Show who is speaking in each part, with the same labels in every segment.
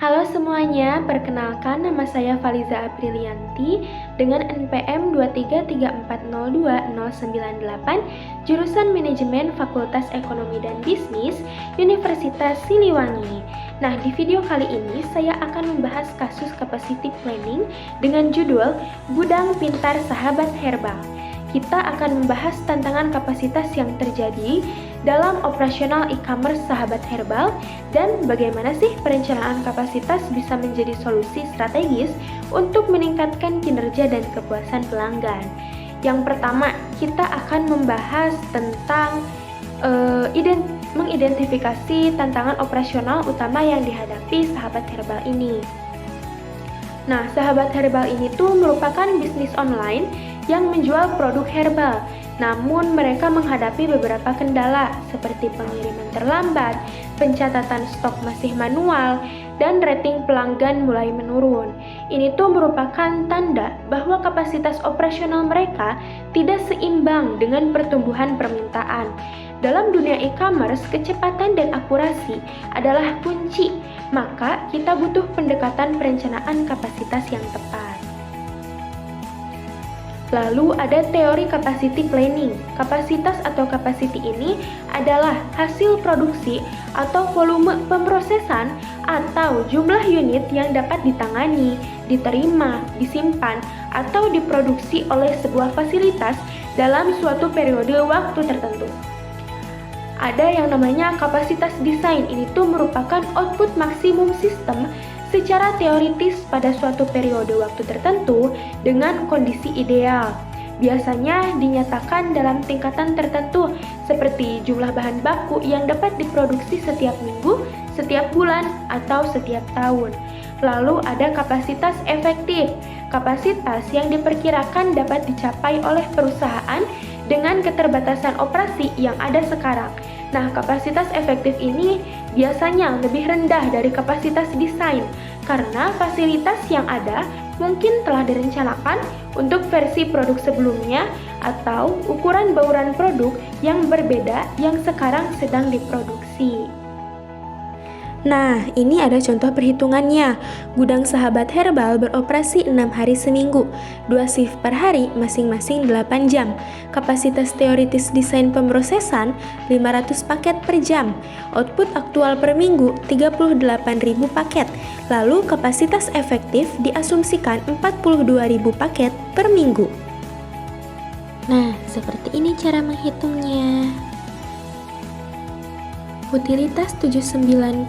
Speaker 1: Halo semuanya, perkenalkan nama saya Faliza Aprilianti dengan NPM 233402098, jurusan Manajemen Fakultas Ekonomi dan Bisnis, Universitas Siliwangi. Nah, di video kali ini saya akan membahas kasus capacity planning dengan judul Gudang Pintar Sahabat Herbal. Kita akan membahas tantangan kapasitas yang terjadi dalam operasional e-commerce Sahabat Herbal dan bagaimana sih perencanaan kapasitas bisa menjadi solusi strategis untuk meningkatkan kinerja dan kepuasan pelanggan. Yang pertama, kita akan membahas tentang mengidentifikasi tantangan operasional utama yang dihadapi Sahabat Herbal ini. Nah, Sahabat Herbal ini tuh merupakan bisnis online yang menjual produk herbal. Namun mereka menghadapi beberapa kendala seperti pengiriman terlambat, pencatatan stok masih manual, dan rating pelanggan mulai menurun. Ini tuh merupakan tanda bahwa kapasitas operasional mereka tidak seimbang dengan pertumbuhan permintaan. Dalam dunia e-commerce, kecepatan dan akurasi adalah kunci, maka kita butuh pendekatan perencanaan kapasitas yang tepat. Lalu ada teori capacity planning. Kapasitas atau capacity ini adalah hasil produksi atau volume pemrosesan atau jumlah unit yang dapat ditangani, diterima, disimpan, atau diproduksi oleh sebuah fasilitas dalam suatu periode waktu tertentu. Ada yang namanya kapasitas desain. Ini tuh merupakan output maksimum sistem secara teoritis pada suatu periode waktu tertentu dengan kondisi ideal. Biasanya dinyatakan dalam tingkatan tertentu seperti jumlah bahan baku yang dapat diproduksi setiap minggu, setiap bulan, atau setiap tahun. Lalu ada kapasitas efektif. Kapasitas yang diperkirakan dapat dicapai oleh perusahaan dengan keterbatasan operasi yang ada sekarang. Nah, kapasitas efektif ini biasanya lebih rendah dari kapasitas desain karena fasilitas yang ada mungkin telah direncanakan untuk versi produk sebelumnya atau ukuran bauran produk yang berbeda yang sekarang sedang diproduksi. Nah, ini ada contoh perhitungannya. Gudang Sahabat Herbal beroperasi 6 hari seminggu, 2 shift per hari masing-masing 8 jam. Kapasitas teoritis desain pemrosesan 500 paket per jam. Output aktual per minggu 38.000 paket. Lalu kapasitas efektif diasumsikan 42.000 paket per minggu. Nah, seperti ini cara menghitungnya. Utilitas 79,17%,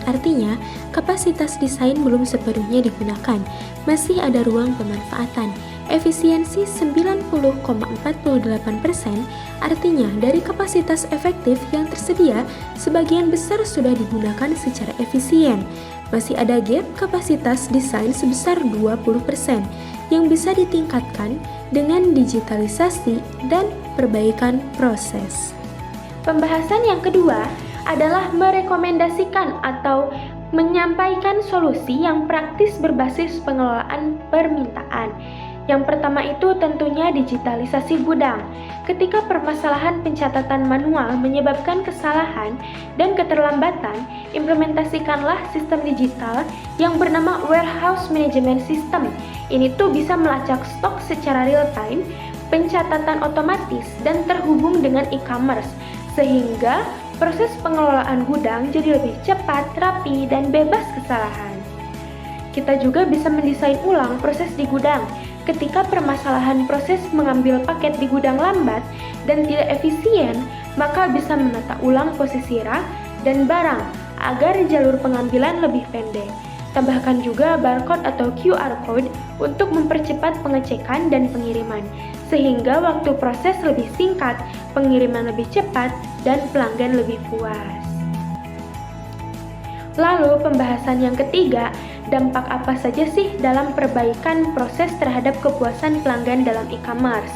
Speaker 1: artinya kapasitas desain belum sepenuhnya digunakan, masih ada ruang pemanfaatan. Efisiensi 90,48%, artinya dari kapasitas efektif yang tersedia, sebagian besar sudah digunakan secara efisien. Masih ada gap kapasitas desain sebesar 20% yang bisa ditingkatkan dengan digitalisasi dan perbaikan proses. Pembahasan yang kedua adalah merekomendasikan atau menyampaikan solusi yang praktis berbasis pengelolaan permintaan. Yang pertama itu tentunya digitalisasi gudang. Ketika permasalahan pencatatan manual menyebabkan kesalahan dan keterlambatan, implementasikanlah sistem digital yang bernama Warehouse Management System. Ini tuh bisa melacak stok secara real time, pencatatan otomatis, dan terhubung dengan e-commerce, sehingga proses pengelolaan gudang jadi lebih cepat, rapi, dan bebas kesalahan. Kita juga bisa mendesain ulang proses di gudang. Ketika permasalahan proses mengambil paket di gudang lambat dan tidak efisien, maka bisa menata ulang posisi rak dan barang agar jalur pengambilan lebih pendek. Tambahkan juga barcode atau QR code untuk mempercepat pengecekan dan pengiriman, sehingga waktu proses lebih singkat, pengiriman lebih cepat, dan pelanggan lebih puas. Lalu pembahasan yang ketiga, dampak apa saja sih dalam perbaikan proses terhadap kepuasan pelanggan dalam e-commerce?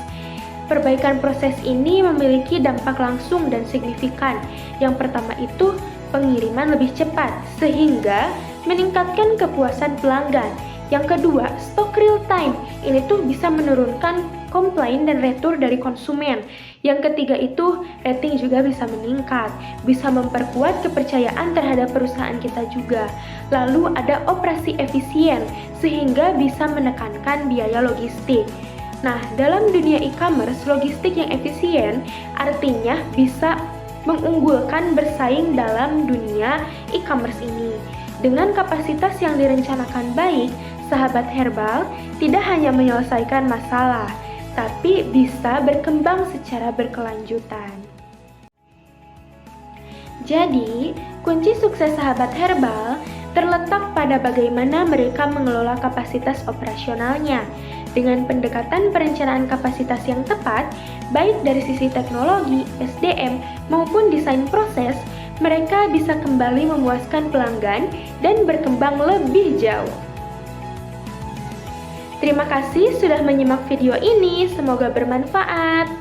Speaker 1: Perbaikan proses ini memiliki dampak langsung dan signifikan. Yang pertama itu pengiriman lebih cepat, sehingga meningkatkan kepuasan pelanggan. Yang kedua, stok real time. Ini tuh bisa menurunkan komplain dan retur dari konsumen. Yang ketiga itu, rating juga bisa meningkat, bisa memperkuat kepercayaan terhadap perusahaan kita juga. Lalu ada operasi efisien, sehingga bisa menekankan biaya logistik. Nah, dalam dunia e-commerce, logistik yang efisien artinya bisa mengunggulkan bersaing dalam dunia e-commerce ini. Dengan kapasitas yang direncanakan baik, sahabat herbal tidak hanya menyelesaikan masalah, tapi bisa berkembang secara berkelanjutan. Jadi, kunci sukses sahabat herbal terletak pada bagaimana mereka mengelola kapasitas operasionalnya. Dengan pendekatan perencanaan kapasitas yang tepat, baik dari sisi teknologi, SDM, maupun desain proses, mereka bisa kembali memuaskan pelanggan dan berkembang lebih jauh. Terima kasih sudah menyimak video ini, semoga bermanfaat.